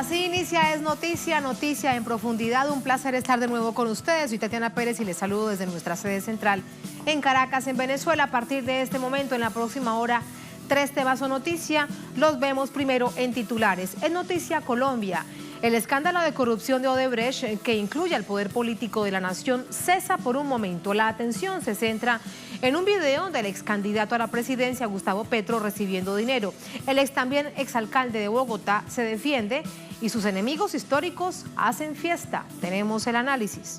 Así inicia Es Noticia, Noticia en Profundidad. Un placer estar de nuevo con ustedes. Soy Tatiana Pérez y les saludo desde nuestra sede central en Caracas, en Venezuela. A partir de este momento, en la próxima hora, 3 temas o noticia. Los vemos primero en titulares. Es Noticia Colombia. El escándalo de corrupción de Odebrecht, que incluye al poder político de la nación, cesa por un momento. La atención se centra en un video del ex candidato a la presidencia, Gustavo Petro, recibiendo dinero. El también exalcalde de Bogotá se defiende y sus enemigos históricos hacen fiesta. Tenemos el análisis.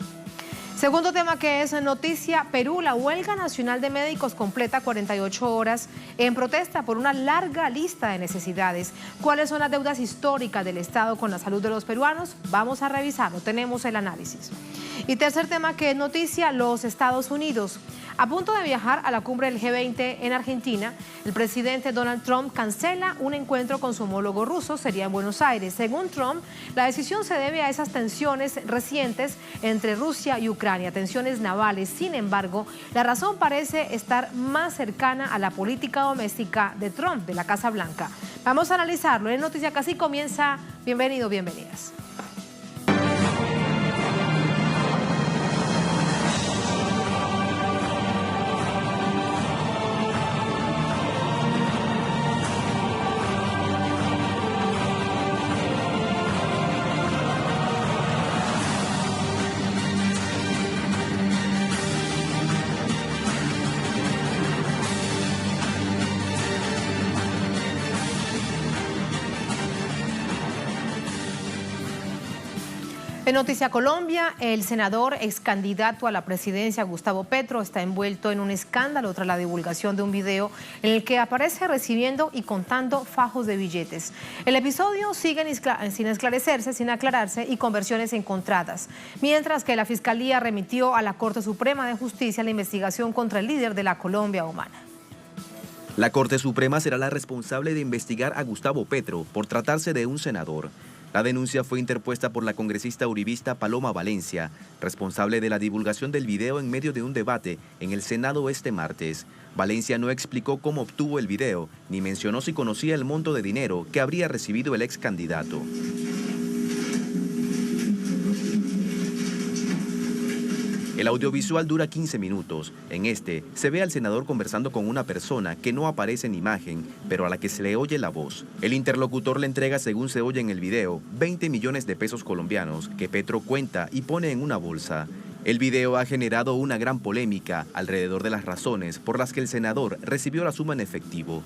Segundo tema que es noticia, Perú, la huelga nacional de médicos completa 48 horas en protesta por una larga lista de necesidades. ¿Cuáles son las deudas históricas del Estado con la salud de los peruanos? Vamos a revisarlo, tenemos el análisis. Y tercer tema que es noticia, los Estados Unidos. A punto de viajar a la cumbre del G20 en Argentina, el presidente Donald Trump cancela un encuentro con su homólogo ruso, sería en Buenos Aires. Según Trump, la decisión se debe a esas tensiones recientes entre Rusia y Ucrania, tensiones navales. Sin embargo, la razón parece estar más cercana a la política doméstica de Trump, de la Casa Blanca. Vamos a analizarlo. En Noticia Casi comienza. Bienvenido, bienvenidas. En Noticia Colombia, el senador ex candidato a la presidencia, Gustavo Petro, está envuelto en un escándalo tras la divulgación de un video en el que aparece recibiendo y contando fajos de billetes. El episodio sigue sin esclarecerse, sin aclararse y con versiones encontradas, mientras que la Fiscalía remitió a la Corte Suprema de Justicia la investigación contra el líder de la Colombia Humana. La Corte Suprema será la responsable de investigar a Gustavo Petro por tratarse de un senador. La denuncia fue interpuesta por la congresista uribista Paloma Valencia, responsable de la divulgación del video en medio de un debate en el Senado este martes. Valencia no explicó cómo obtuvo el video, ni mencionó si conocía el monto de dinero que habría recibido el ex candidato. El audiovisual dura 15 minutos. En este, se ve al senador conversando con una persona que no aparece en imagen, pero a la que se le oye la voz. El interlocutor le entrega, según se oye en el video, 20 millones de pesos colombianos que Petro cuenta y pone en una bolsa. El video ha generado una gran polémica alrededor de las razones por las que el senador recibió la suma en efectivo.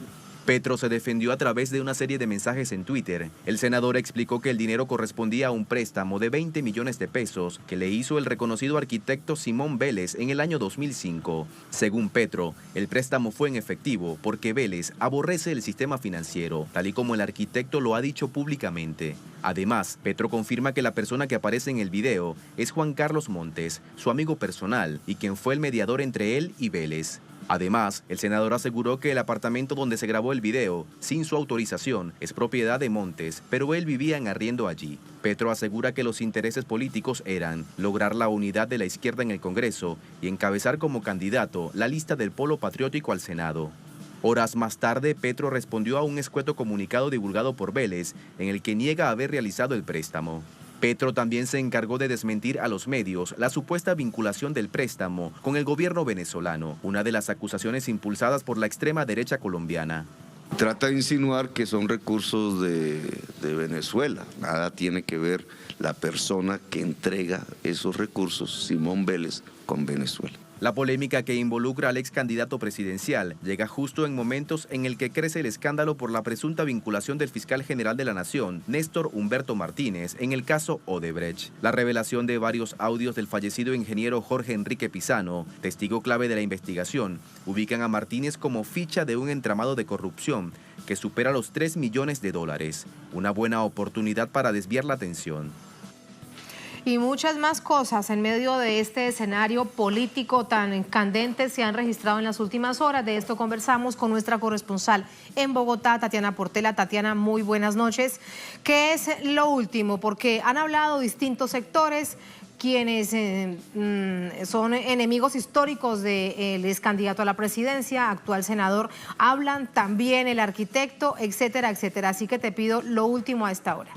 Petro se defendió a través de una serie de mensajes en Twitter. El senador explicó que el dinero correspondía a un préstamo de 20 millones de pesos que le hizo el reconocido arquitecto Simón Vélez en el año 2005. Según Petro, el préstamo fue en efectivo porque Vélez aborrece el sistema financiero, tal y como el arquitecto lo ha dicho públicamente. Además, Petro confirma que la persona que aparece en el video es Juan Carlos Montes, su amigo personal y quien fue el mediador entre él y Vélez. Además, el senador aseguró que el apartamento donde se grabó el video, sin su autorización, es propiedad de Montes, pero él vivía en arriendo allí. Petro asegura que los intereses políticos eran lograr la unidad de la izquierda en el Congreso y encabezar como candidato la lista del Polo Patriótico al Senado. Horas más tarde, Petro respondió a un escueto comunicado divulgado por Vélez, en el que niega haber realizado el préstamo. Petro también se encargó de desmentir a los medios la supuesta vinculación del préstamo con el gobierno venezolano, una de las acusaciones impulsadas por la extrema derecha colombiana. Trata de insinuar que son recursos de Venezuela. Nada tiene que ver la persona que entrega esos recursos, Simón Vélez, con Venezuela. La polémica que involucra al ex candidato presidencial llega justo en momentos en el que crece el escándalo por la presunta vinculación del fiscal general de la Nación, Néstor Humberto Martínez, en el caso Odebrecht. La revelación de varios audios del fallecido ingeniero Jorge Enrique Pizano, testigo clave de la investigación, ubican a Martínez como ficha de un entramado de corrupción que supera los 3 millones de dólares. Una buena oportunidad para desviar la atención. Y muchas más cosas en medio de este escenario político tan candente se han registrado en las últimas horas. De esto conversamos con nuestra corresponsal en Bogotá, Tatiana Portela. Tatiana, muy buenas noches. ¿Qué es lo último? Porque han hablado distintos sectores, quienes son enemigos históricos del ex candidato a la presidencia, actual senador, hablan también el arquitecto, etcétera, etcétera. Así que te pido lo último a esta hora.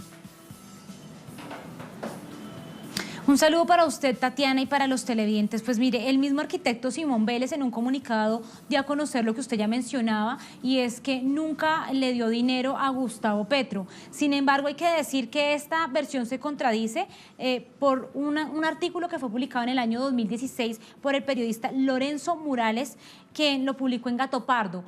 Un saludo para usted, Tatiana, y para los televidentes. Pues mire, el mismo arquitecto Simón Vélez en un comunicado dio a conocer lo que usted ya mencionaba, y es que nunca le dio dinero a Gustavo Petro. Sin embargo, hay que decir que esta versión se contradice por un artículo que fue publicado en el año 2016 por el periodista Lorenzo Morales, quien lo publicó en Gato Pardo.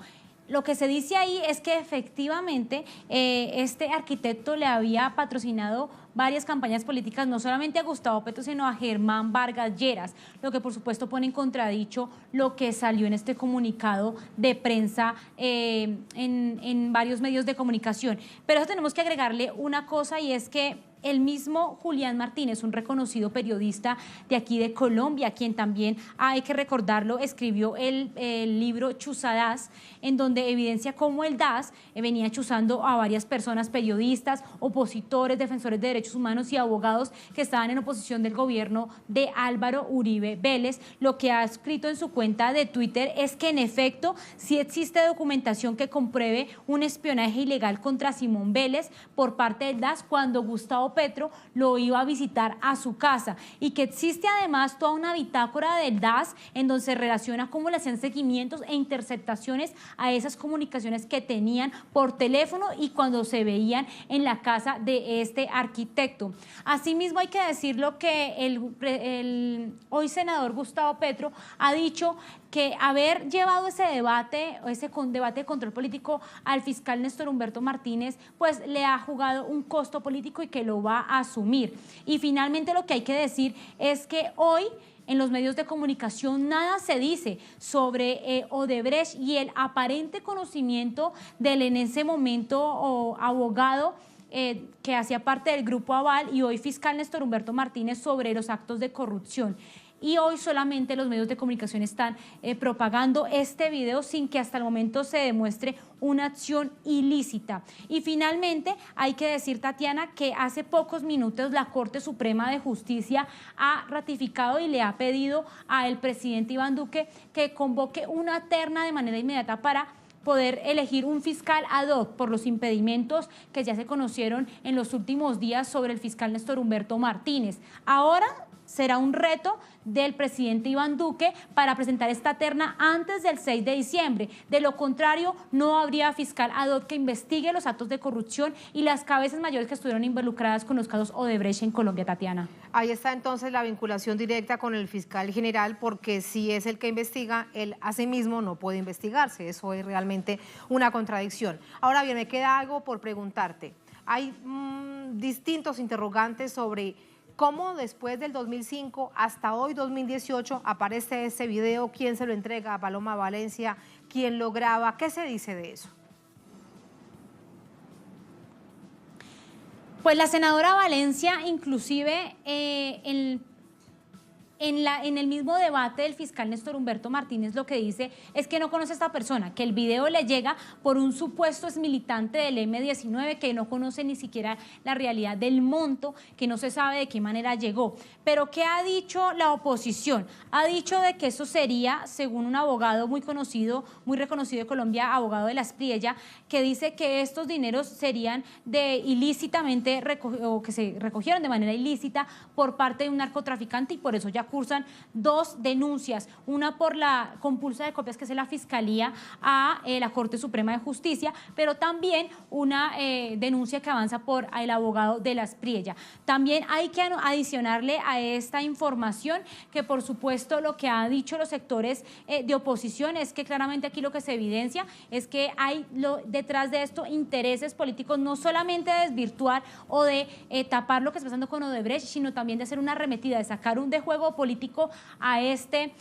Lo que se dice ahí es que efectivamente este arquitecto le había patrocinado varias campañas políticas, no solamente a Gustavo Petro, sino a Germán Vargas Lleras, lo que por supuesto pone en contradicho lo que salió en este comunicado de prensa en varios medios de comunicación. Pero eso tenemos que agregarle una cosa, y es que el mismo Julián Martínez, un reconocido periodista de aquí de Colombia, quien también, hay que recordarlo, escribió el libro Chuzadas, en donde evidencia cómo el DAS venía chuzando a varias personas, periodistas, opositores, defensores de derechos humanos y abogados que estaban en oposición del gobierno de Álvaro Uribe Vélez. Lo que ha escrito en su cuenta de Twitter es que en efecto sí existe documentación que compruebe un espionaje ilegal contra Simón Vélez por parte del DAS cuando Gustavo Petro lo iba a visitar a su casa, y que existe además toda una bitácora del DAS en donde se relaciona cómo le hacían seguimientos e interceptaciones a esas comunicaciones que tenían por teléfono y cuando se veían en la casa de este arquitecto. Asimismo, hay que decirlo que el hoy senador Gustavo Petro ha dicho que haber llevado ese debate de control político al fiscal Néstor Humberto Martínez, pues le ha jugado un costo político y que lo va a asumir. Y finalmente lo que hay que decir es que hoy en los medios de comunicación nada se dice sobre Odebrecht y el aparente conocimiento del en ese momento abogado que hacía parte del Grupo Aval y hoy fiscal Néstor Humberto Martínez sobre los actos de corrupción. Y hoy solamente los medios de comunicación están propagando este video sin que hasta el momento se demuestre una acción ilícita. Y finalmente hay que decir, Tatiana, que hace pocos minutos la Corte Suprema de Justicia ha ratificado y le ha pedido al presidente Iván Duque que convoque una terna de manera inmediata para poder elegir un fiscal ad hoc por los impedimentos que ya se conocieron en los últimos días sobre el fiscal Néstor Humberto Martínez. Ahora será un reto del presidente Iván Duque para presentar esta terna antes del 6 de diciembre. De lo contrario, no habría fiscal ad hoc que investigue los actos de corrupción y las cabezas mayores que estuvieron involucradas con los casos Odebrecht en Colombia, Tatiana. Ahí está entonces la vinculación directa con el fiscal general, porque si es el que investiga, él a sí mismo no puede investigarse. Eso es realmente una contradicción. Ahora bien, me queda algo por preguntarte. Hay distintos interrogantes sobre cómo después del 2005 hasta hoy 2018 aparece ese video, quién se lo entrega a Paloma Valencia, quién lo graba, ¿qué se dice de eso? Pues la senadora Valencia, inclusive en el mismo debate del fiscal Néstor Humberto Martínez, lo que dice es que no conoce a esta persona, que el video le llega por un supuesto exmilitante del M-19 que no conoce ni siquiera la realidad del monto, que no se sabe de qué manera llegó. Pero ¿qué ha dicho la oposición? Ha dicho de que eso sería, según un abogado muy conocido, muy reconocido de Colombia, abogado de la Espriella, que dice que estos dineros serían ilícitamente o que se recogieron de manera ilícita por parte de un narcotraficante, y por eso ya cursan dos denuncias, una por la compulsa de copias, que es la Fiscalía, a la Corte Suprema de Justicia, pero también una denuncia que avanza por el abogado de la Espriella. También hay que adicionarle a esta información que, por supuesto, lo que ha dicho los sectores de oposición es que claramente aquí lo que se evidencia es que hay detrás de esto intereses políticos, no solamente de desvirtuar o de tapar lo que está pasando con Odebrecht, sino también de hacer una arremetida, de sacar un de juego político a este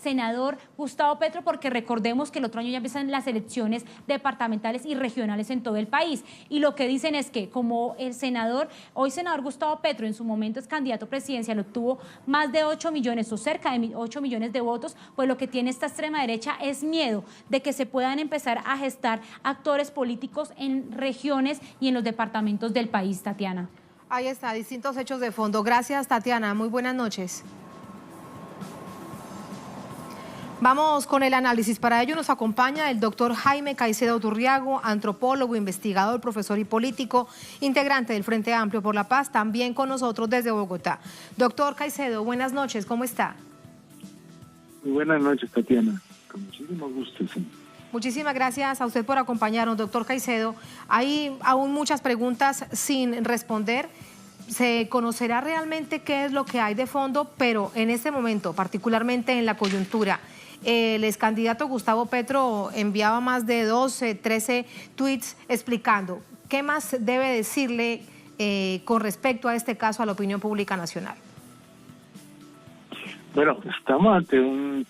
senador Gustavo Petro, porque recordemos que el otro año ya empiezan las elecciones departamentales y regionales en todo el país, y lo que dicen es que como el senador, hoy senador Gustavo Petro en su momento es candidato presidencial, obtuvo más de 8 millones o cerca de 8 millones de votos, pues lo que tiene esta extrema derecha es miedo de que se puedan empezar a gestar actores políticos en regiones y en los departamentos del país, Tatiana. Ahí está, distintos hechos de fondo. Gracias, Tatiana. Muy buenas noches. Vamos con el análisis. Para ello nos acompaña el doctor Jaime Caicedo Turriago, antropólogo, investigador, profesor y político, integrante del Frente Amplio por la Paz, también con nosotros desde Bogotá. Doctor Caicedo, buenas noches, ¿cómo está? Muy buenas noches, Tatiana. Con muchísimo gusto, sí. Muchísimas gracias a usted por acompañarnos, doctor Caicedo. Hay aún muchas preguntas sin responder. Se conocerá realmente qué es lo que hay de fondo, pero en este momento, particularmente en la coyuntura, el ex candidato Gustavo Petro enviaba más de 12, 13 tweets explicando qué más debe decirle con respecto a este caso a la opinión pública nacional. Bueno, estamos ante un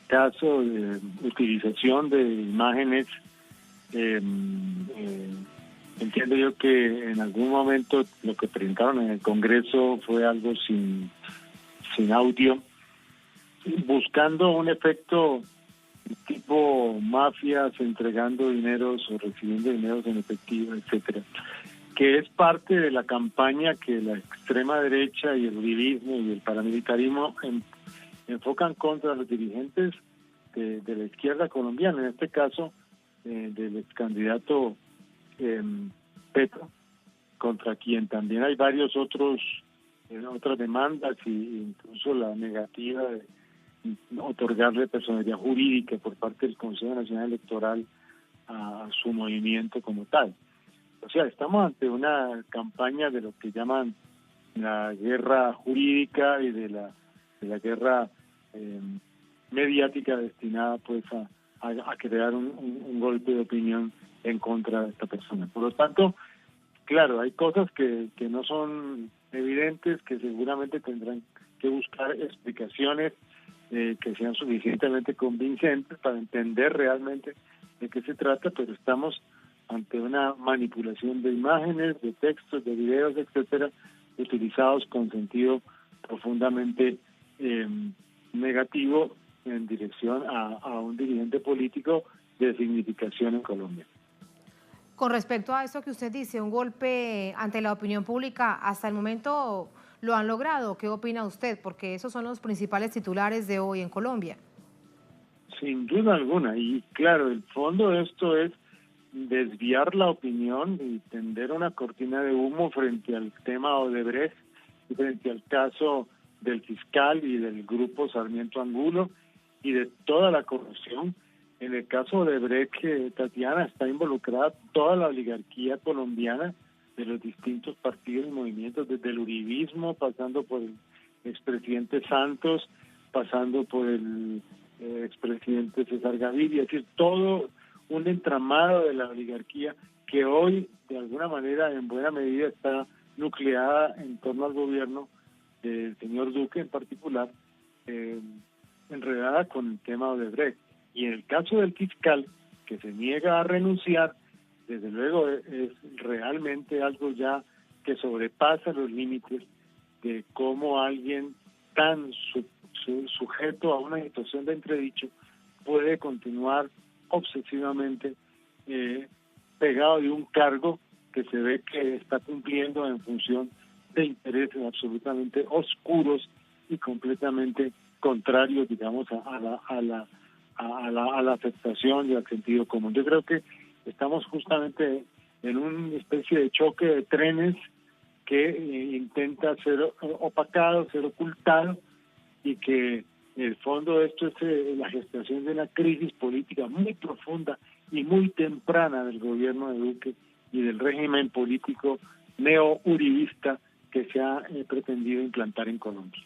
caso de utilización de imágenes. Entiendo yo que en algún momento lo que presentaron en el Congreso fue algo sin audio, buscando un efecto tipo mafias, entregando dineros o recibiendo dineros en efectivo, etcétera, que es parte de la campaña que la extrema derecha y el uribismo y el paramilitarismo enfocan contra los dirigentes de la izquierda colombiana, en este caso del ex candidato Petro, contra quien también hay varios otras demandas e incluso la negativa de otorgarle personalidad jurídica por parte del Consejo Nacional Electoral a su movimiento como tal. O sea, estamos ante una campaña de lo que llaman la guerra jurídica y de la guerra mediática destinada pues a crear un golpe de opinión en contra de esta persona. Por lo tanto, claro, hay cosas que no son evidentes, que seguramente tendrán que buscar explicaciones que sean suficientemente convincentes para entender realmente de qué se trata, pero estamos ante una manipulación de imágenes, de textos, de videos, etcétera, utilizados con sentido profundamente negativo en dirección a un dirigente político de significación en Colombia. Con respecto a esto que usted dice, un golpe ante la opinión pública, hasta el momento lo han logrado. ¿Qué opina usted? Porque esos son los principales titulares de hoy en Colombia. Sin duda alguna, y claro, el fondo de esto es desviar la opinión y tender una cortina de humo frente al tema Odebrecht y frente al caso del fiscal y del grupo Sarmiento Angulo y de toda la corrupción. En el caso de Odebrecht, Tatiana, está involucrada toda la oligarquía colombiana de los distintos partidos y movimientos, desde el uribismo, pasando por el expresidente Santos, pasando por el expresidente César Gaviria, es decir, todo un entramado de la oligarquía que hoy, de alguna manera, en buena medida, está nucleada en torno al gobierno del señor Duque en particular, enredada con el tema Odebrecht. Y en el caso del fiscal, que se niega a renunciar, desde luego es realmente algo ya que sobrepasa los límites de cómo alguien tan sujeto a una situación de entredicho puede continuar obsesivamente pegado de un cargo que se ve que está cumpliendo en función de intereses absolutamente oscuros y completamente contrarios, digamos, a la aceptación y al sentido común. Yo creo que estamos justamente en una especie de choque de trenes que intenta ser opacado, ser ocultado, y que en el fondo esto es la gestación de una crisis política muy profunda y muy temprana del gobierno de Duque y del régimen político neo-uribista que se ha pretendido implantar en Colombia.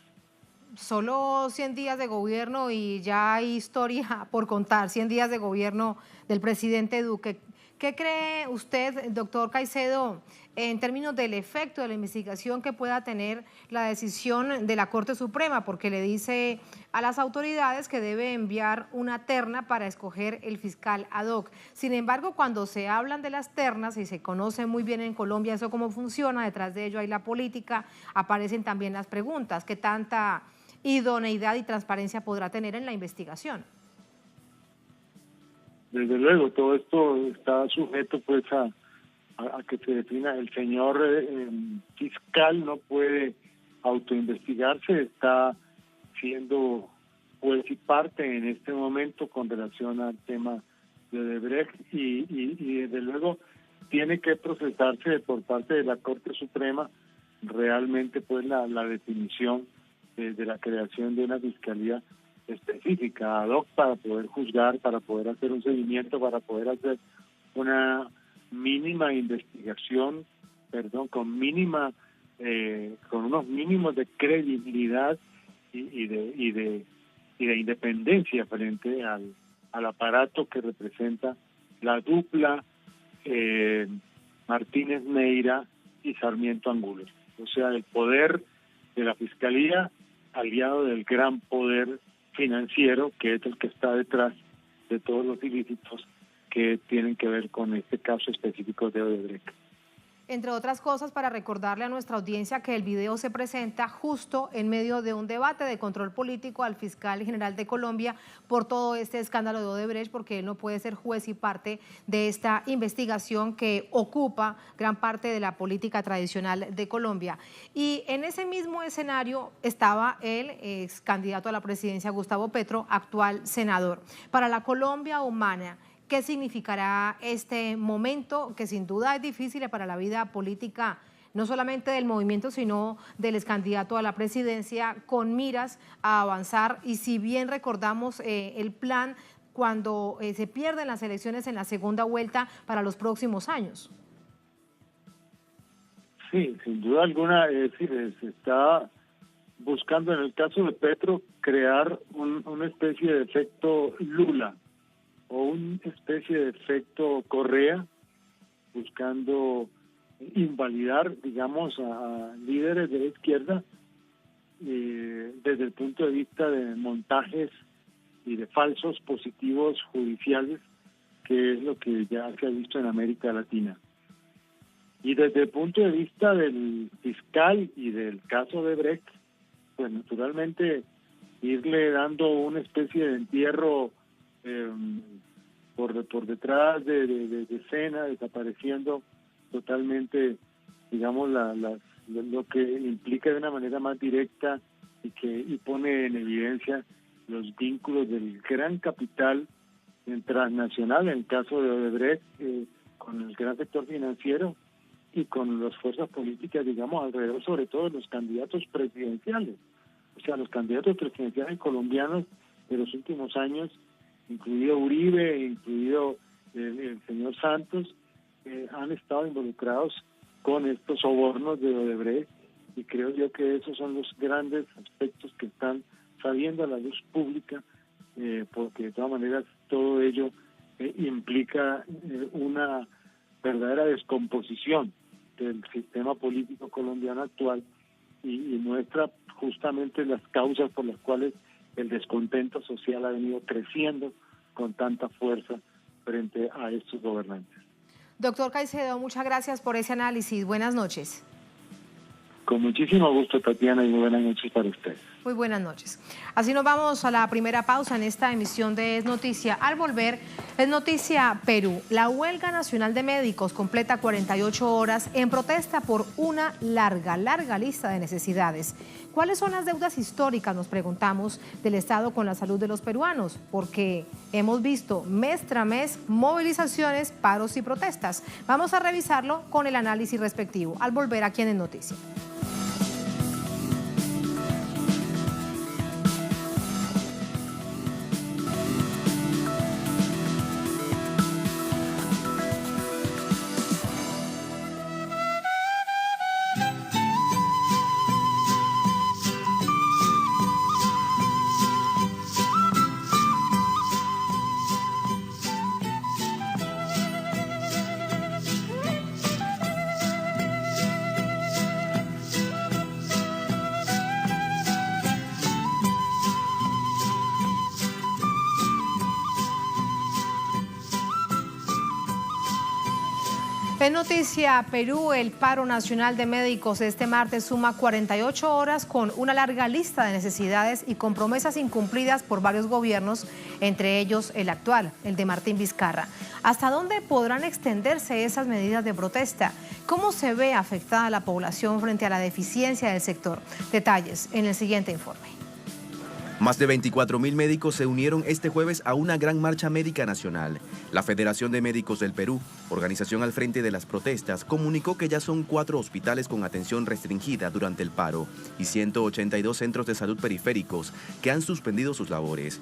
Solo 100 días de gobierno y ya hay historia por contar, 100 días de gobierno del presidente Duque. ¿Qué cree usted, doctor Caicedo, en términos del efecto de la investigación que pueda tener la decisión de la Corte Suprema? Porque le dice a las autoridades que debe enviar una terna para escoger el fiscal ad hoc. Sin embargo, cuando se hablan de las ternas, y se conoce muy bien en Colombia eso cómo funciona, detrás de ello hay la política, aparecen también las preguntas. ¿Qué tanta idoneidad y transparencia podrá tener en la investigación? Desde luego, todo esto está sujeto pues a que se defina. El señor fiscal no puede autoinvestigarse, está siendo juez y parte en este momento con relación al tema de Odebrecht y desde luego tiene que procesarse por parte de la Corte Suprema realmente pues la definición de la creación de una fiscalía específica ad hoc para poder juzgar, para poder hacer un seguimiento, para poder hacer una mínima investigación, con unos mínimos de credibilidad y de independencia frente al aparato que representa la dupla Martínez Neira y Sarmiento Angulo. O sea, el poder de la Fiscalía aliado del gran poder financiero que es el que está detrás de todos los ilícitos que tienen que ver con este caso específico de Odebrecht. Entre otras cosas, para recordarle a nuestra audiencia que el video se presenta justo en medio de un debate de control político al fiscal general de Colombia por todo este escándalo de Odebrecht, porque él no puede ser juez y parte de esta investigación que ocupa gran parte de la política tradicional de Colombia. Y en ese mismo escenario estaba el ex candidato a la presidencia, Gustavo Petro, actual senador. Para la Colombia humana, ¿qué significará este momento que sin duda es difícil para la vida política, no solamente del movimiento, sino del ex candidato a la presidencia, con miras a avanzar? Y si bien recordamos el plan cuando se pierden las elecciones en la segunda vuelta para los próximos años. Sí, sin duda alguna, es decir, se está buscando en el caso de Petro crear una especie de efecto Lula, o una especie de efecto Correa, buscando invalidar, digamos, a líderes de la izquierda desde el punto de vista de montajes y de falsos positivos judiciales, que es lo que ya se ha visto en América Latina. Y desde el punto de vista del fiscal y del caso de Odebrecht, pues naturalmente irle dando una especie de entierro por detrás de escena, desapareciendo totalmente, digamos, lo que implica de una manera más directa y pone en evidencia los vínculos del gran capital transnacional, en el caso de Odebrecht, con el gran sector financiero y con las fuerzas políticas, digamos, alrededor, sobre todo de los candidatos presidenciales. O sea, los candidatos presidenciales colombianos de los últimos años, incluido Uribe, incluido el señor Santos, han estado involucrados con estos sobornos de Odebrecht, y creo yo que esos son los grandes aspectos que están saliendo a la luz pública, porque de todas maneras todo ello implica una verdadera descomposición del sistema político colombiano actual y muestra justamente las causas por las cuales el descontento social ha venido creciendo con tanta fuerza frente a estos gobernantes. Doctor Caicedo, muchas gracias por ese análisis. Buenas noches. Con muchísimo gusto, Tatiana, y muy buenas noches para ustedes. Muy buenas noches. Así nos vamos a la primera pausa en esta emisión de Es Noticia. Al volver, Es Noticia Perú. La huelga nacional de médicos completa 48 horas en protesta por una larga lista de necesidades. ¿Cuáles son las deudas históricas, nos preguntamos, del Estado con la salud de los peruanos? Porque hemos visto mes tras mes movilizaciones, paros y protestas. Vamos a revisarlo con el análisis respectivo al volver aquí en Es Noticia. En Noticia Perú, el paro nacional de médicos este martes suma 48 horas con una larga lista de necesidades y con promesas incumplidas por varios gobiernos, entre ellos el actual, el de Martín Vizcarra. ¿Hasta dónde podrán extenderse esas medidas de protesta? ¿Cómo se ve afectada la población frente a la deficiencia del sector? Detalles en el siguiente informe. Más de 24.000 médicos se unieron este jueves a una gran marcha médica nacional. La Federación de Médicos del Perú, organización al frente de las protestas, comunicó que ya son 4 hospitales con atención restringida durante el paro y 182 centros de salud periféricos que han suspendido sus labores,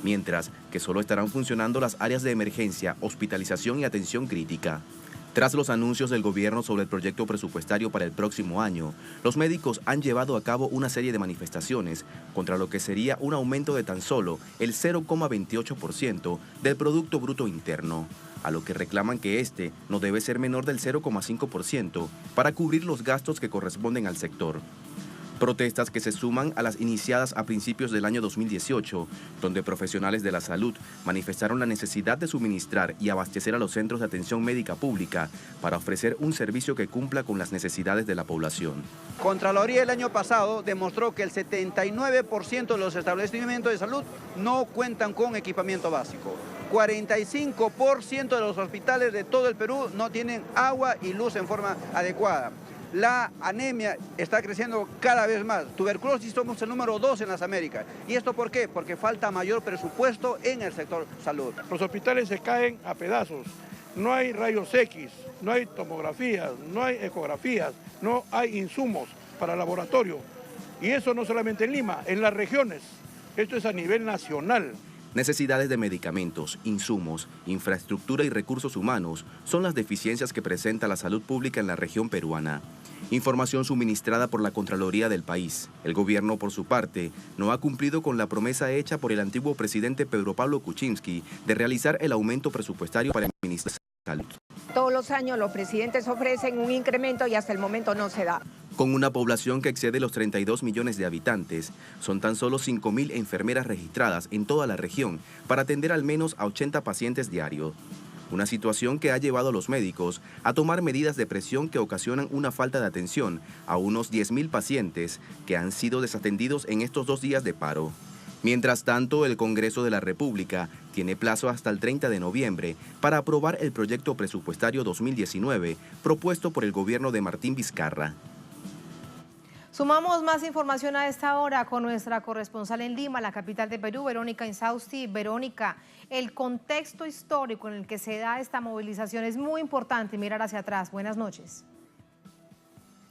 mientras que solo estarán funcionando las áreas de emergencia, hospitalización y atención crítica. Tras los anuncios del gobierno sobre el proyecto presupuestario para el próximo año, los médicos han llevado a cabo una serie de manifestaciones contra lo que sería un aumento de tan solo el 0,28% del Producto Bruto Interno, a lo que reclaman que este no debe ser menor del 0,5% para cubrir los gastos que corresponden al sector. Protestas que se suman a las iniciadas a principios del año 2018, donde profesionales de la salud manifestaron la necesidad de suministrar y abastecer a los centros de atención médica pública para ofrecer un servicio que cumpla con las necesidades de la población. Contraloría el año pasado demostró que el 79% de los establecimientos de salud no cuentan con equipamiento básico. 45% de los hospitales de todo el Perú no tienen agua y luz en forma adecuada. La anemia está creciendo cada vez más. Tuberculosis somos el número 2 en las Américas. ¿Y esto por qué? Porque falta mayor presupuesto en el sector salud. Los hospitales se caen a pedazos. No hay rayos X, no hay tomografías, no hay ecografías, no hay insumos para laboratorio. Y eso no solamente en Lima, en las regiones. Esto es a nivel nacional. Necesidades de medicamentos, insumos, infraestructura y recursos humanos son las deficiencias que presenta la salud pública en la región peruana. Información suministrada por la Contraloría del país. El gobierno, por su parte, no ha cumplido con la promesa hecha por el antiguo presidente Pedro Pablo Kuczynski de realizar el aumento presupuestario para el Ministerio de Salud. Todos los años los presidentes ofrecen un incremento y hasta el momento no se da. Con una población que excede los 32 millones de habitantes, son tan solo 5.000 enfermeras registradas en toda la región para atender al menos a 80 pacientes diarios. Una situación que ha llevado a los médicos a tomar medidas de presión que ocasionan una falta de atención a unos 10.000 pacientes que han sido desatendidos en estos 2 días de paro. Mientras tanto, el Congreso de la República tiene plazo hasta el 30 de noviembre para aprobar el proyecto presupuestario 2019 propuesto por el gobierno de Martín Vizcarra. Sumamos más información a esta hora con nuestra corresponsal en Lima, la capital de Perú, Verónica Insausti. Verónica, el contexto histórico en el que se da esta movilización es muy importante mirar hacia atrás. Buenas noches.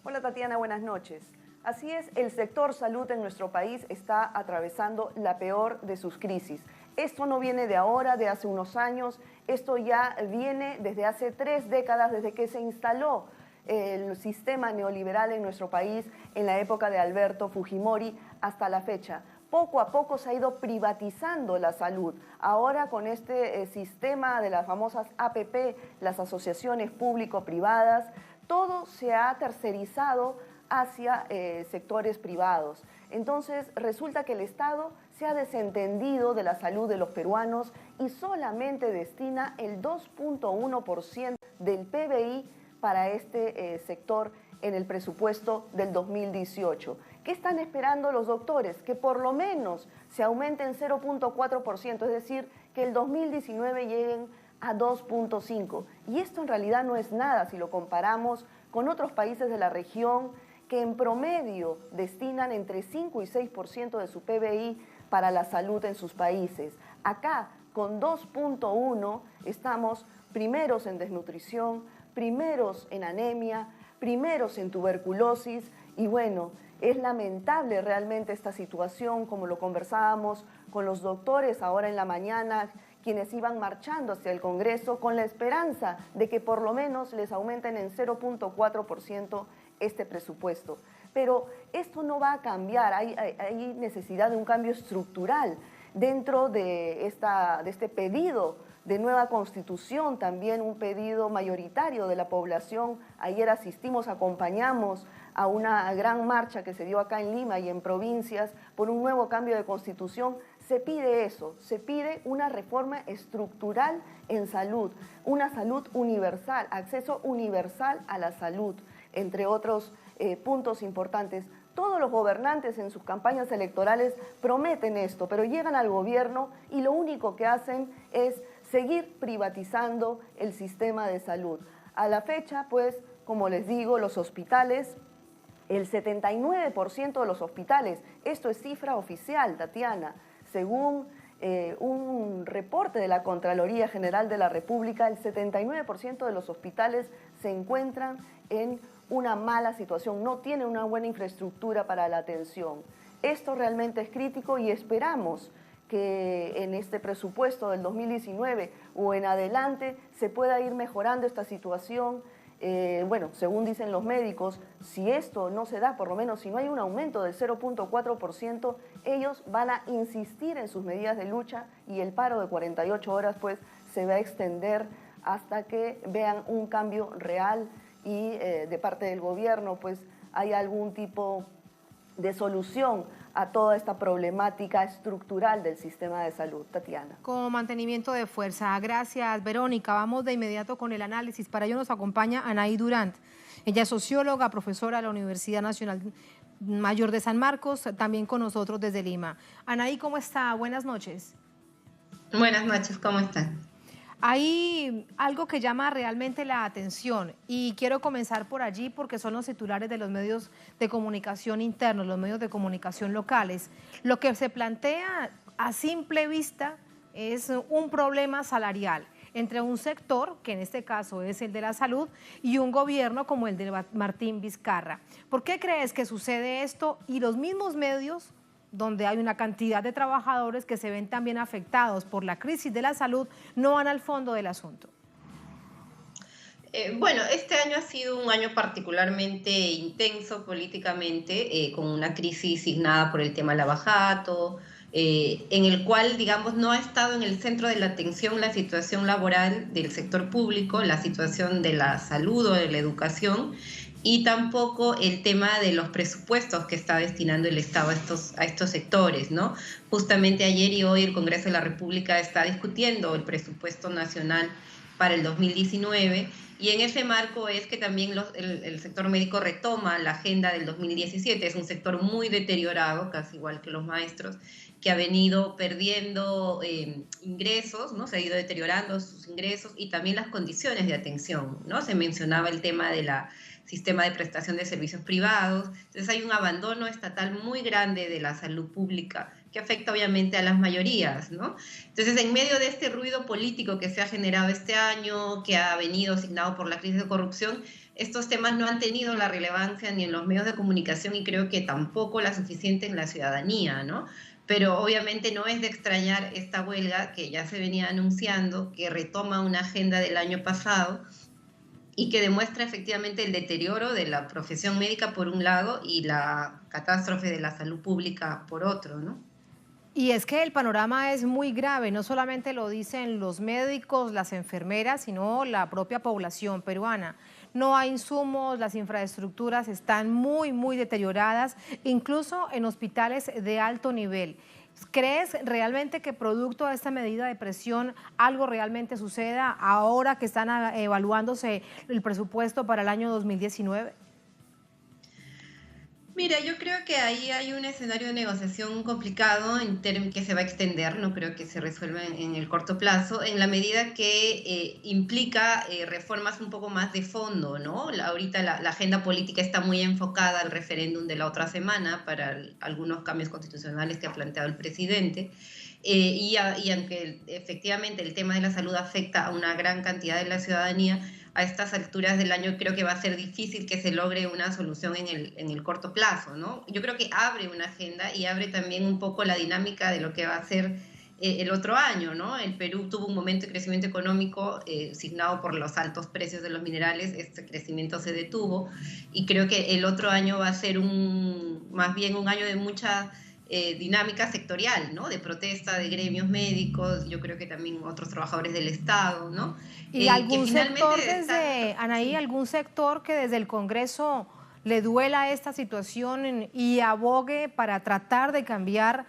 Hola Tatiana, buenas noches. Así es, el sector salud en nuestro país está atravesando la peor de sus crisis. Esto no viene de ahora, de hace unos años, esto ya viene desde hace 3 décadas, desde que se instaló el sistema neoliberal en nuestro país en la época de Alberto Fujimori hasta la fecha. Poco a poco se ha ido privatizando la salud. Ahora con este sistema de las famosas APP, las asociaciones público-privadas, todo se ha tercerizado hacia sectores privados. Entonces resulta que el Estado se ha desentendido de la salud de los peruanos y solamente destina el 2,1% del PBI para este sector en el presupuesto del 2018. ¿Qué están esperando los doctores? Que por lo menos se aumenten 0,4%, es decir, que el 2019 lleguen a 2,5%. Y esto en realidad no es nada si lo comparamos con otros países de la región que en promedio destinan entre 5 y 6% de su PBI para la salud en sus países. Acá, con 2,1%, estamos primeros en desnutrición, primeros en anemia, primeros en tuberculosis y bueno, es lamentable realmente esta situación, como lo conversábamos con los doctores ahora en la mañana, quienes iban marchando hacia el Congreso con la esperanza de que por lo menos les aumenten en 0,4% este presupuesto. Pero esto no va a cambiar, hay necesidad de un cambio estructural dentro de este pedido de nueva constitución, también un pedido mayoritario de la población. Ayer asistimos, acompañamos a una gran marcha que se dio acá en Lima y en provincias por un nuevo cambio de constitución. Se pide eso, se pide una reforma estructural en salud, una salud universal, acceso universal a la salud, entre otros puntos importantes. Todos los gobernantes en sus campañas electorales prometen esto, pero llegan al gobierno y lo único que hacen es seguir privatizando el sistema de salud. A la fecha, pues, como les digo, los hospitales El 79% de los hospitales, esto es cifra oficial, Tatiana, según un reporte de la Contraloría General de la República, el 79% de los hospitales se encuentran en una mala situación, no tienen una buena infraestructura para la atención. Esto realmente es crítico y esperamos que en este presupuesto del 2019 o en adelante se pueda ir mejorando esta situación. Bueno, según dicen los médicos, si esto no se da, por lo menos si no hay un aumento del 0.4%, ellos van a insistir en sus medidas de lucha y el paro de 48 horas pues se va a extender hasta que vean un cambio real y de parte del gobierno pues hay algún tipo de solución a toda esta problemática estructural del sistema de salud. Tatiana. Con mantenimiento de fuerza. Gracias, Verónica. Vamos de inmediato con el análisis. Para ello nos acompaña Anaí Durant. Ella es socióloga, profesora de la Universidad Nacional Mayor de San Marcos, también con nosotros desde Lima. Anaí, ¿cómo está? Buenas noches. Buenas noches, ¿cómo están? Hay algo que llama realmente la atención y quiero comenzar por allí porque son los titulares de los medios de comunicación internos, los medios de comunicación locales. Lo que se plantea a simple vista es un problema salarial entre un sector, que en este caso es el de la salud, y un gobierno como el de Martín Vizcarra. ¿Por qué crees que sucede esto? Y los mismos medios donde hay una cantidad de trabajadores que se ven también afectados por la crisis de la salud, no van al fondo del asunto. Bueno, este año ha sido un año particularmente intenso políticamente, con una crisis signada por el tema Lavajato, en el cual, digamos, no ha estado en el centro de la atención la situación laboral del sector público, la situación de la salud o de la educación, y tampoco el tema de los presupuestos que está destinando el Estado a estos sectores, ¿no? Justamente ayer y hoy el Congreso de la República está discutiendo el presupuesto nacional para el 2019 y en ese marco es que también el sector médico retoma la agenda del 2017. Es un sector muy deteriorado, casi igual que los maestros, que ha venido perdiendo ingresos, ¿no? Se ha ido deteriorando sus ingresos y también las condiciones de atención, ¿no? Se mencionaba el tema de la sistema de prestación de servicios privados. Entonces hay un abandono estatal muy grande de la salud pública que afecta obviamente a las mayorías, ¿no? Entonces, en medio de este ruido político que se ha generado este año, que ha venido asignado por la crisis de corrupción, estos temas no han tenido la relevancia ni en los medios de comunicación y creo que tampoco la suficiente en la ciudadanía, ¿no? Pero obviamente no es de extrañar esta huelga que ya se venía anunciando, que retoma una agenda del año pasado, y que demuestra efectivamente el deterioro de la profesión médica por un lado y la catástrofe de la salud pública por otro, ¿no? Y es que el panorama es muy grave, no solamente lo dicen los médicos, las enfermeras, sino la propia población peruana. No hay insumos, las infraestructuras están muy deterioradas, incluso en hospitales de alto nivel. ¿Crees realmente que producto de esta medida de presión algo realmente suceda ahora que están evaluándose el presupuesto para el año 2019? Mira, yo creo que ahí hay un escenario de negociación complicado que se va a extender, no creo que se resuelva en el corto plazo, en la medida que implica reformas un poco más de fondo, ¿no? Ahorita la agenda política está muy enfocada al referéndum de la otra semana para algunos cambios constitucionales que ha planteado el presidente. Y aunque efectivamente el tema de la salud afecta a una gran cantidad de la ciudadanía, a estas alturas del año creo que va a ser difícil que se logre una solución en el corto plazo, ¿no? Yo creo que abre una agenda y abre también un poco la dinámica de lo que va a ser el otro año, ¿no? El Perú tuvo un momento de crecimiento económico signado por los altos precios de los minerales, este crecimiento se detuvo y creo que el otro año va a ser más bien un año de mucha dinámica sectorial, ¿no? De protesta de gremios médicos, yo creo que también otros trabajadores del Estado, ¿no? ¿Y algún sector Anaí, algún sector que desde el Congreso le duela esta situación y abogue para tratar de cambiar,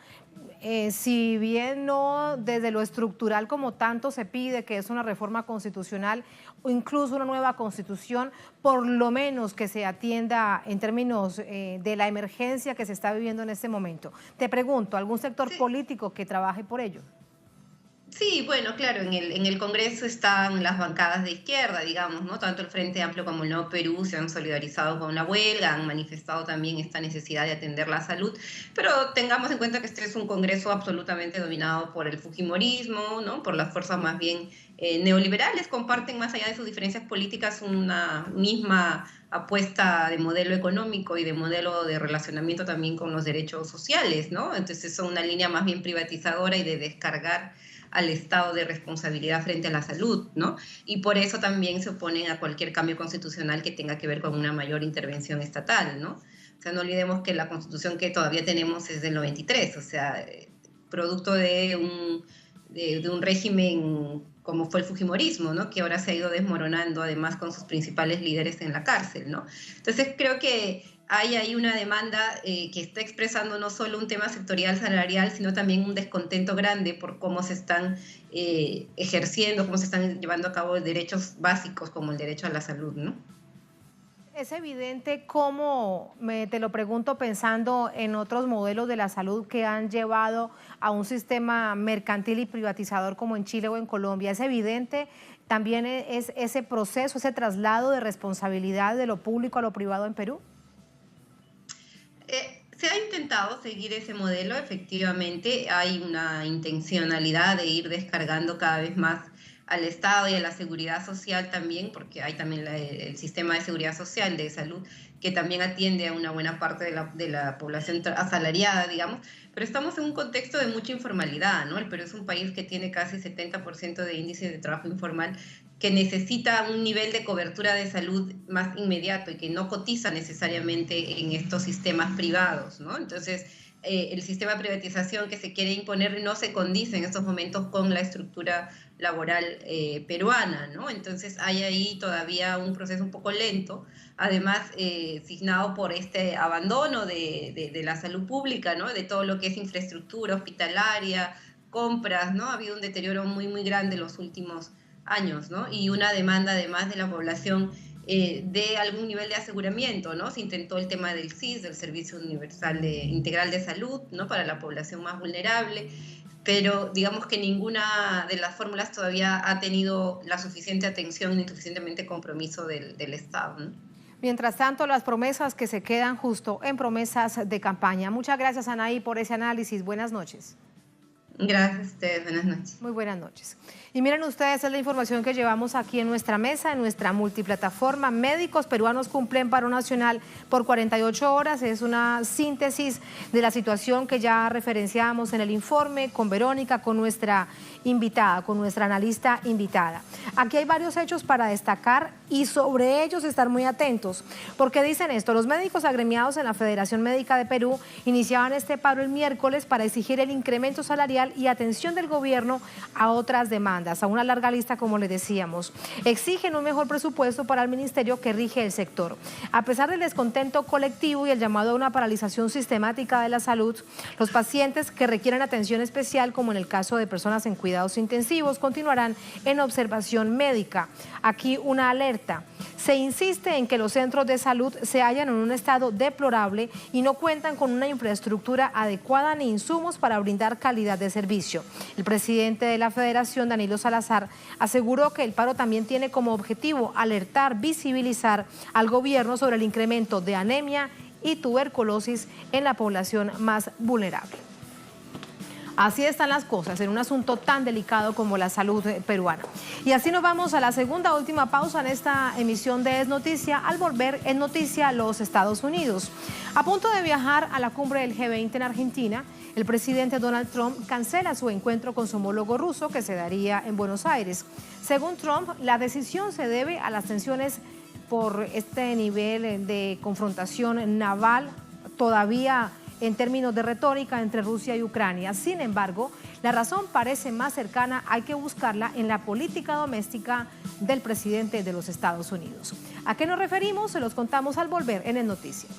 si bien no desde lo estructural como tanto se pide, que es una reforma constitucional o incluso una nueva constitución, por lo menos que se atienda en términos de la emergencia que se está viviendo en este momento? Te pregunto, ¿algún sector político que trabaje por ello? Sí, bueno, claro, en el Congreso están las bancadas de izquierda, digamos, ¿no? Tanto el Frente Amplio como el Nuevo Perú se han solidarizado con la huelga, han manifestado también esta necesidad de atender la salud, pero tengamos en cuenta que este es un Congreso absolutamente dominado por el fujimorismo, ¿no? Por las fuerzas más bien neoliberales, comparten más allá de sus diferencias políticas una misma apuesta de modelo económico y de modelo de relacionamiento también con los derechos sociales, ¿no? Entonces es una línea más bien privatizadora y de descargar al Estado de responsabilidad frente a la salud, ¿no? Y por eso también se oponen a cualquier cambio constitucional que tenga que ver con una mayor intervención estatal, ¿no? O sea, no olvidemos que la Constitución que todavía tenemos es del 93, o sea, producto de un régimen como fue el fujimorismo, ¿no? Que ahora se ha ido desmoronando, además con sus principales líderes en la cárcel, ¿no? Entonces creo que hay ahí una demanda que está expresando no solo un tema sectorial salarial, sino también un descontento grande por cómo se están ejerciendo, cómo se están llevando a cabo derechos básicos como el derecho a la salud, ¿no? Es evidente cómo, te lo pregunto pensando en otros modelos de la salud que han llevado a un sistema mercantil y privatizador como en Chile o en Colombia. Es evidente también es ese proceso, ese traslado de responsabilidad de lo público a lo privado en Perú. Se ha intentado seguir ese modelo, efectivamente hay una intencionalidad de ir descargando cada vez más al Estado y a la seguridad social también, porque hay también el sistema de seguridad social, de salud, que también atiende a una buena parte de la población asalariada, digamos, pero estamos en un contexto de mucha informalidad, ¿no? El Perú es un país que tiene casi 70% de índice de trabajo informal, que necesita un nivel de cobertura de salud más inmediato y que no cotiza necesariamente en estos sistemas privados, ¿no? Entonces, el sistema de privatización que se quiere imponer no se condice en estos momentos con la estructura laboral peruana, ¿no? Entonces hay ahí todavía un proceso un poco lento, además signado por este abandono de la salud pública, ¿no? De todo lo que es infraestructura hospitalaria, compras, ¿no? Ha habido un deterioro muy, muy grande en los últimos años, ¿no? Y una demanda además de la población de algún nivel de aseguramiento, ¿no? Se intentó el tema del SIS, del Servicio Universal Integral de Salud, ¿no? Para la población más vulnerable, pero digamos que ninguna de las fórmulas todavía ha tenido la suficiente atención ni suficientemente compromiso del Estado, ¿no? Mientras tanto, las promesas que se quedan justo en promesas de campaña. Muchas gracias, Anaí, por ese análisis. Buenas noches. Gracias a ustedes, buenas noches. Muy buenas noches. Y miren ustedes, es la información que llevamos aquí en nuestra mesa, en nuestra multiplataforma. Médicos peruanos cumplen paro nacional por 48 horas. Es una síntesis de la situación que ya referenciamos en el informe con Verónica, con nuestra invitada, con nuestra analista invitada. Aquí hay varios hechos para destacar y sobre ellos estar muy atentos. Porque dicen esto, los médicos agremiados en la Federación Médica de Perú iniciaban este paro el miércoles para exigir el incremento salarial y atención del gobierno a otras demandas, a una larga lista, como le decíamos. Exigen un mejor presupuesto para el ministerio que rige el sector. A pesar del descontento colectivo y el llamado a una paralización sistemática de la salud, los pacientes que requieren atención especial, como en el caso de personas en cuidados intensivos, continuarán en observación médica. Aquí una alerta. Se insiste en que los centros de salud se hallan en un estado deplorable y no cuentan con una infraestructura adecuada ni insumos para brindar calidad de servicio. El presidente de la Federación, Danilo Salazar, aseguró que el paro también tiene como objetivo alertar, visibilizar al gobierno sobre el incremento de anemia y tuberculosis en la población más vulnerable. Así están las cosas en un asunto tan delicado como la salud peruana. Y así nos vamos a la segunda última pausa en esta emisión de Es Noticia. Al volver, Es Noticia los Estados Unidos. A punto de viajar a la cumbre del G20 en Argentina, el presidente Donald Trump cancela su encuentro con su homólogo ruso que se daría en Buenos Aires. Según Trump, la decisión se debe a las tensiones por este nivel de confrontación naval todavía en términos de retórica entre Rusia y Ucrania. Sin embargo, la razón parece más cercana, hay que buscarla en la política doméstica del presidente de los Estados Unidos. ¿A qué nos referimos? Se los contamos al volver en Es Noticia.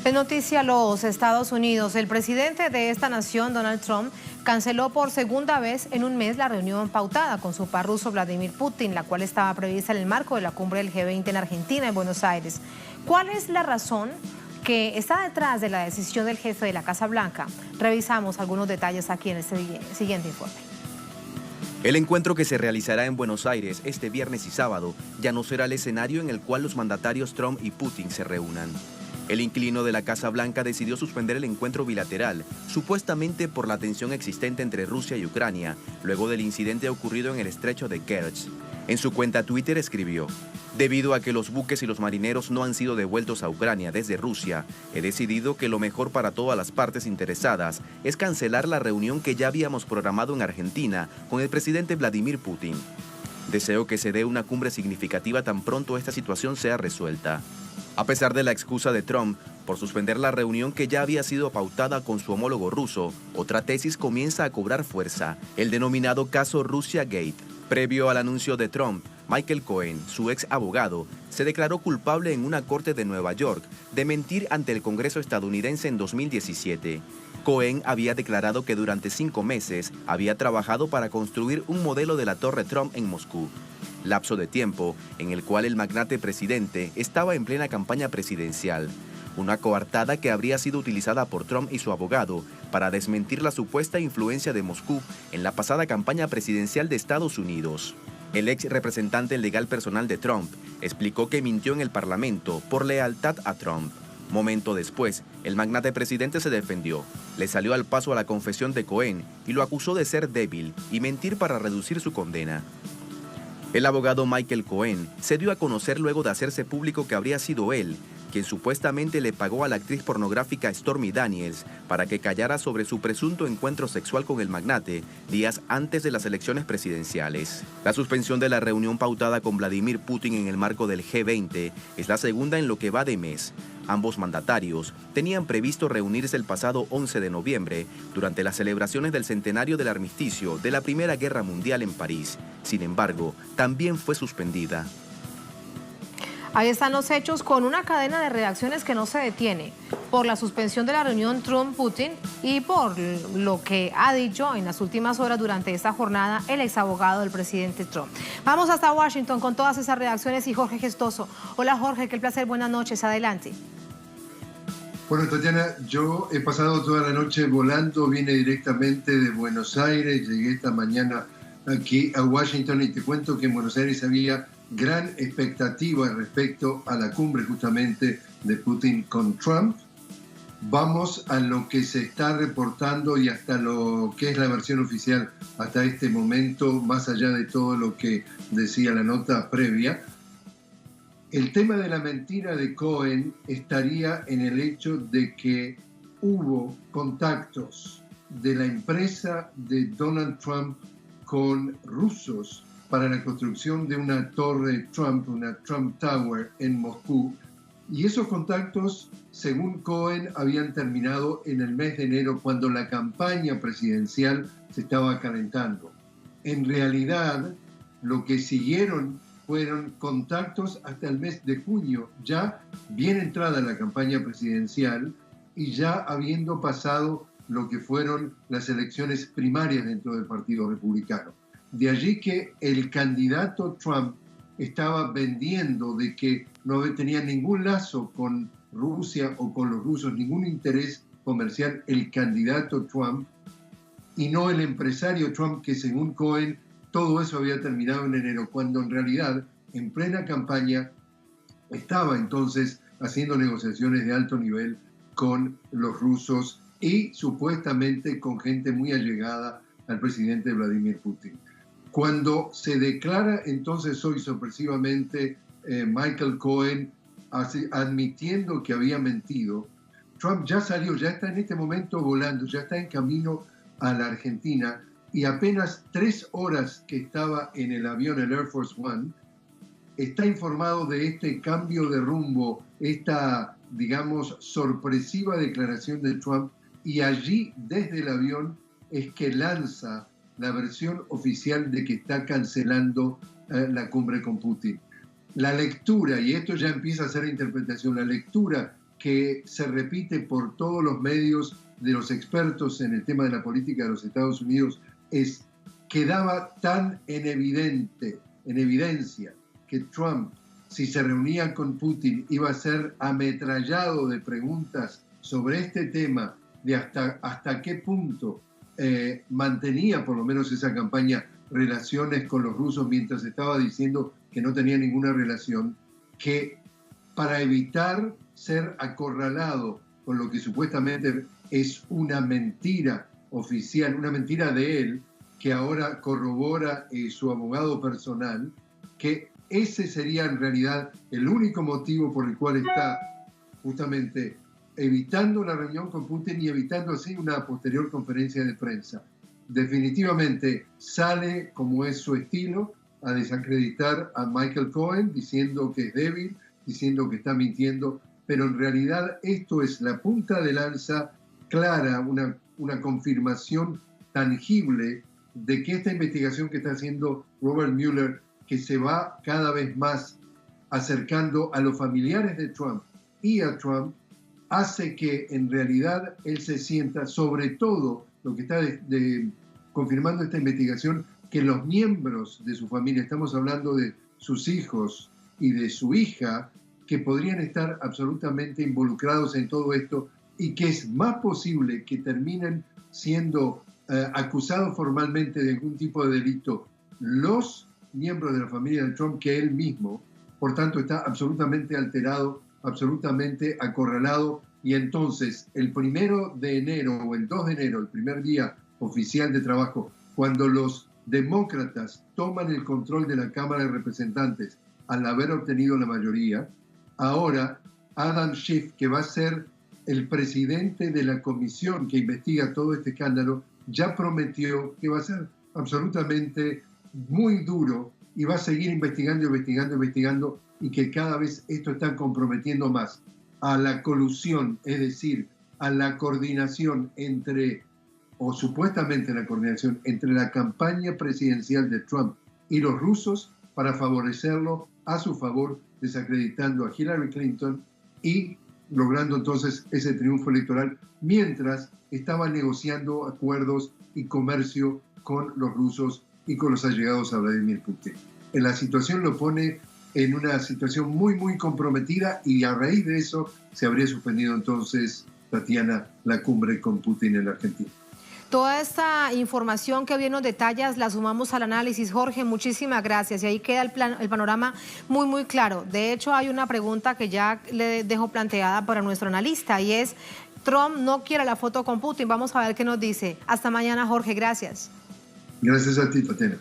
En noticia los Estados Unidos, el presidente de esta nación, Donald Trump, canceló por segunda vez en un mes la reunión pautada con su par ruso Vladimir Putin, la cual estaba prevista en el marco de la cumbre del G20 en Argentina, en Buenos Aires. ¿Cuál es la razón que está detrás de la decisión del jefe de la Casa Blanca? Revisamos algunos detalles aquí en este siguiente informe. El encuentro que se realizará en Buenos Aires este viernes y sábado ya no será el escenario en el cual los mandatarios Trump y Putin se reúnan. El inquilino de la Casa Blanca decidió suspender el encuentro bilateral, supuestamente por la tensión existente entre Rusia y Ucrania, luego del incidente ocurrido en el estrecho de Kerch. En su cuenta Twitter escribió: debido a que los buques y los marineros no han sido devueltos a Ucrania desde Rusia, he decidido que lo mejor para todas las partes interesadas es cancelar la reunión que ya habíamos programado en Argentina con el presidente Vladimir Putin. Deseo que se dé una cumbre significativa tan pronto esta situación sea resuelta. A pesar de la excusa de Trump por suspender la reunión que ya había sido pautada con su homólogo ruso, otra tesis comienza a cobrar fuerza, el denominado caso Russia Gate. Previo al anuncio de Trump, Michael Cohen, su ex abogado, se declaró culpable en una corte de Nueva York de mentir ante el Congreso estadounidense en 2017. Cohen había declarado que durante 5 meses había trabajado para construir un modelo de la Torre Trump en Moscú, lapso de tiempo en el cual el magnate presidente estaba en plena campaña presidencial, una coartada que habría sido utilizada por Trump y su abogado para desmentir la supuesta influencia de Moscú en la pasada campaña presidencial de Estados Unidos. El ex representante legal personal de Trump explicó que mintió en el Parlamento por lealtad a Trump. Momento después, el magnate presidente se defendió, le salió al paso a la confesión de Cohen y lo acusó de ser débil y mentir para reducir su condena. El abogado Michael Cohen se dio a conocer luego de hacerse público que habría sido él quien supuestamente le pagó a la actriz pornográfica Stormy Daniels para que callara sobre su presunto encuentro sexual con el magnate días antes de las elecciones presidenciales. La suspensión de la reunión pautada con Vladimir Putin en el marco del G20 es la segunda en lo que va de mes. Ambos mandatarios tenían previsto reunirse el pasado 11 de noviembre durante las celebraciones del centenario del armisticio de la Primera Guerra Mundial en París. Sin embargo, también fue suspendida. Ahí están los hechos con una cadena de reacciones que no se detiene por la suspensión de la reunión Trump-Putin y por lo que ha dicho en las últimas horas durante esta jornada el exabogado del presidente Trump. Vamos hasta Washington con todas esas reacciones y Jorge Gestoso. Hola Jorge, qué placer, buenas noches, adelante. Bueno, Tatiana, yo he pasado toda la noche volando, vine directamente de Buenos Aires, llegué esta mañana aquí a Washington y te cuento que en Buenos Aires había gran expectativa respecto a la cumbre justamente de Putin con Trump. Vamos a lo que se está reportando y hasta lo que es la versión oficial hasta este momento, más allá de todo lo que decía la nota previa. El tema de la mentira de Cohen estaría en el hecho de que hubo contactos de la empresa de Donald Trump con rusos para la construcción de una torre Trump, una Trump Tower en Moscú. Y esos contactos, según Cohen, habían terminado en el mes de enero cuando la campaña presidencial se estaba calentando. En realidad, lo que siguieron fueron contactos hasta el mes de junio, ya bien entrada la campaña presidencial y ya habiendo pasado lo que fueron las elecciones primarias dentro del Partido Republicano. De allí que el candidato Trump estaba vendiendo de que no tenía ningún lazo con Rusia o con los rusos, ningún interés comercial el candidato Trump y no el empresario Trump, que según Cohen todo eso había terminado en enero, cuando en realidad en plena campaña estaba entonces haciendo negociaciones de alto nivel con los rusos y supuestamente con gente muy allegada al presidente Vladimir Putin. Cuando se declara entonces hoy sorpresivamente Michael Cohen admitiendo que había mentido, Trump ya salió, ya está en este momento volando, ya está en camino a la Argentina y apenas 3 horas que estaba en el avión, el Air Force One, está informado de este cambio de rumbo, esta, digamos, sorpresiva declaración de Trump y allí desde el avión es que lanza la versión oficial de que está cancelando la cumbre con Putin. La lectura, y esto ya empieza a ser interpretación, la lectura que se repite por todos los medios de los expertos en el tema de la política de los Estados Unidos es: quedaba tan en evidencia que Trump, si se reunía con Putin, iba a ser ametrallado de preguntas sobre este tema, de hasta qué punto mantenía, por lo menos esa campaña, relaciones con los rusos mientras estaba diciendo que no tenía ninguna relación, que para evitar ser acorralado con lo que supuestamente es una mentira oficial, una mentira de él, que ahora corrobora su abogado personal, que ese sería en realidad el único motivo por el cual está justamente evitando la reunión con Putin y evitando así una posterior conferencia de prensa. Definitivamente sale, como es su estilo, a desacreditar a Michael Cohen, diciendo que es débil, diciendo que está mintiendo, pero en realidad esto es la punta de lanza clara, una confirmación tangible de que esta investigación que está haciendo Robert Mueller, que se va cada vez más acercando a los familiares de Trump y a Trump, hace que en realidad él se sienta, sobre todo lo que está confirmando esta investigación, que los miembros de su familia, estamos hablando de sus hijos y de su hija, que podrían estar absolutamente involucrados en todo esto y que es más posible que terminen siendo acusados formalmente de algún tipo de delito los miembros de la familia de Trump que él mismo. Por tanto, está absolutamente alterado, absolutamente acorralado, y entonces el 1 de enero o el 2 de enero, el primer día oficial de trabajo, cuando los demócratas toman el control de la Cámara de Representantes al haber obtenido la mayoría, ahora Adam Schiff, que va a ser el presidente de la comisión que investiga todo este escándalo, ya prometió que va a ser absolutamente muy duro y va a seguir investigando, y que cada vez esto está comprometiendo más a la colusión, es decir, a la coordinación entre, o supuestamente la coordinación entre la campaña presidencial de Trump y los rusos para favorecerlo a su favor, desacreditando a Hillary Clinton y logrando entonces ese triunfo electoral, mientras estaba negociando acuerdos y comercio con los rusos y con los allegados a Vladimir Putin. La situación lo pone en una situación muy, muy comprometida, y a raíz de eso se habría suspendido entonces, Tatiana, la cumbre con Putin en la Argentina. Toda esta información que bien nos detallas la sumamos al análisis. Jorge, muchísimas gracias. Y ahí queda el panorama muy, muy claro. De hecho, hay una pregunta que ya le dejo planteada para nuestro analista, y es: Trump no quiere la foto con Putin. Vamos a ver qué nos dice. Hasta mañana, Jorge. Gracias. Gracias a ti, Tatiana.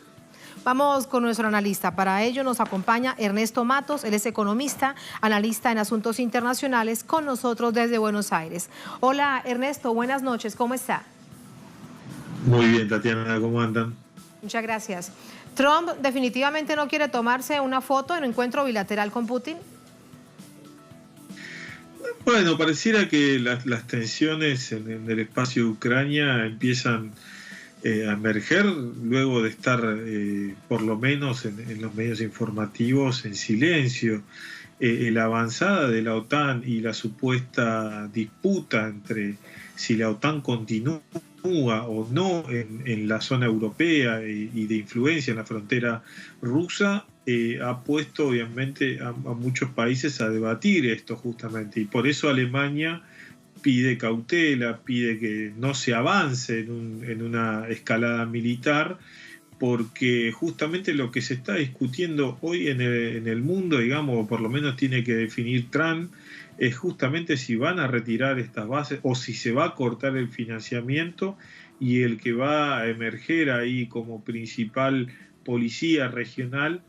Vamos con nuestro analista. Para ello nos acompaña Ernesto Matos. Él es economista, analista en asuntos internacionales, con nosotros desde Buenos Aires. Hola, Ernesto. Buenas noches. ¿Cómo está? Muy bien, Tatiana, ¿cómo andan? Muchas gracias. ¿Trump definitivamente no quiere tomarse una foto en un encuentro bilateral con Putin? Bueno, pareciera que las tensiones en el espacio de Ucrania empiezan a emerger luego de estar, por lo menos en los medios informativos, en silencio. La avanzada de la OTAN y la supuesta disputa entre si la OTAN continúa o no en la zona europea y de influencia en la frontera rusa, ha puesto obviamente a muchos países a debatir esto justamente, y por eso Alemania pide cautela, pide que no se avance en una escalada militar, porque justamente lo que se está discutiendo hoy en el mundo, digamos, o por lo menos tiene que definir Trump, es justamente si van a retirar estas bases o si se va a cortar el financiamiento, y el que va a emerger ahí como principal policía regional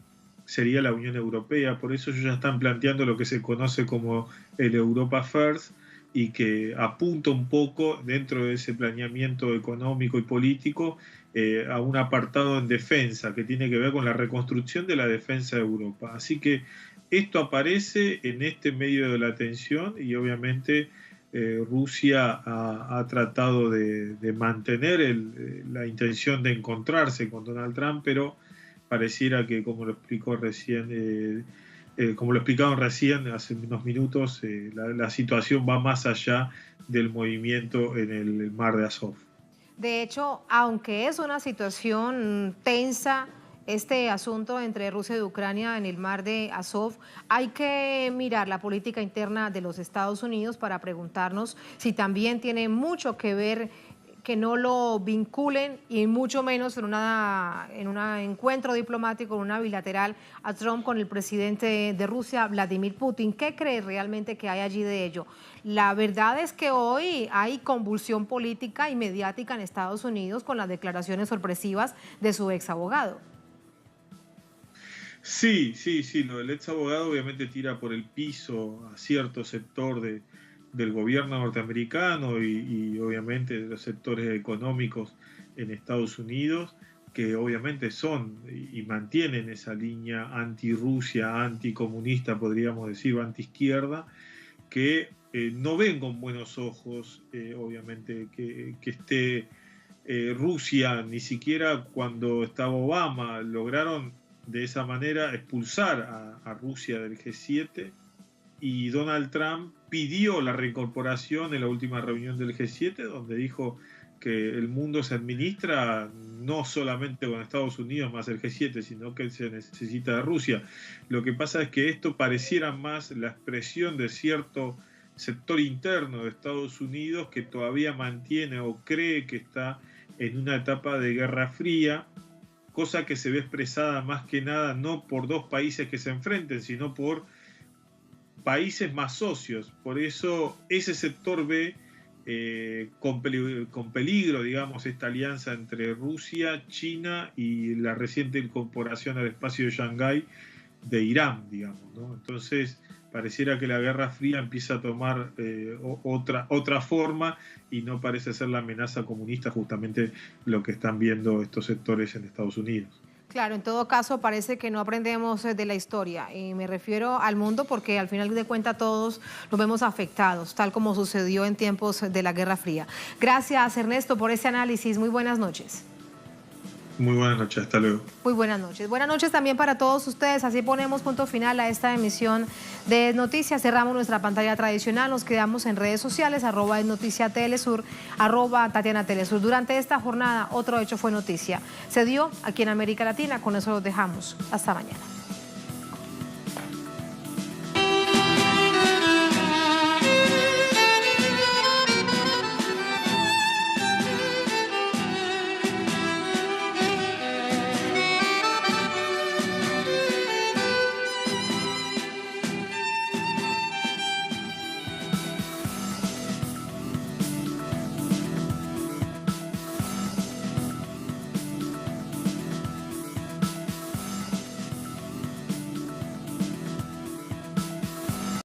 sería la Unión Europea. Por eso ellos ya están planteando lo que se conoce como el Europa First, y que apunta un poco dentro de ese planeamiento económico y político a un apartado en defensa que tiene que ver con la reconstrucción de la defensa de Europa. Así que esto aparece en este medio de la tensión, y obviamente Rusia ha tratado de mantener la intención de encontrarse con Donald Trump, pero pareciera que, como lo explicó recién como lo explicaban recién, hace unos minutos, la situación va más allá del movimiento en el mar de Azov. De hecho, aunque es una situación tensa, este asunto entre Rusia y Ucrania en el mar de Azov, hay que mirar la política interna de los Estados Unidos para preguntarnos si también tiene mucho que ver que no lo vinculen y mucho menos en un encuentro diplomático, en una bilateral a Trump con el presidente de Rusia, Vladimir Putin. ¿Qué cree realmente que hay allí de ello? La verdad es que hoy hay convulsión política y mediática en Estados Unidos con las declaraciones sorpresivas de su ex abogado. Sí, lo del ex abogado obviamente tira por el piso a cierto sector del gobierno norteamericano y obviamente de los sectores económicos en Estados Unidos, que obviamente son y mantienen esa línea anti-Rusia, anticomunista, podríamos decir, anti-izquierda, que no ven con buenos ojos, obviamente, que esté Rusia. Ni siquiera cuando estaba Obama lograron de esa manera expulsar a Rusia del G7, y Donald Trump pidió la reincorporación en la última reunión del G7, donde dijo que el mundo se administra no solamente con Estados Unidos más el G7, sino que se necesita de Rusia. Lo que pasa es que esto pareciera más la expresión de cierto sector interno de Estados Unidos que todavía mantiene o cree que está en una etapa de Guerra Fría, cosa que se ve expresada más que nada no por dos países que se enfrenten, sino por países más socios. Por eso ese sector ve con peligro, digamos, esta alianza entre Rusia, China y la reciente incorporación al espacio de Shanghái de Irán, digamos, ¿no? Entonces pareciera que la Guerra Fría empieza a tomar otra forma y no parece ser la amenaza comunista justamente lo que están viendo estos sectores en Estados Unidos. Claro, en todo caso parece que no aprendemos de la historia y me refiero al mundo porque al final de cuentas todos nos vemos afectados, tal como sucedió en tiempos de la Guerra Fría. Gracias, Ernesto, por ese análisis. Muy buenas noches. Muy buenas noches, hasta luego. Muy buenas noches. Buenas noches también para todos ustedes. Así ponemos punto final a esta emisión de Noticias. Cerramos nuestra pantalla tradicional. Nos quedamos en redes sociales, @noticiatelesur, @TatianaTelesur. Durante esta jornada, otro hecho fue noticia. Se dio aquí en América Latina. Con eso los dejamos. Hasta mañana.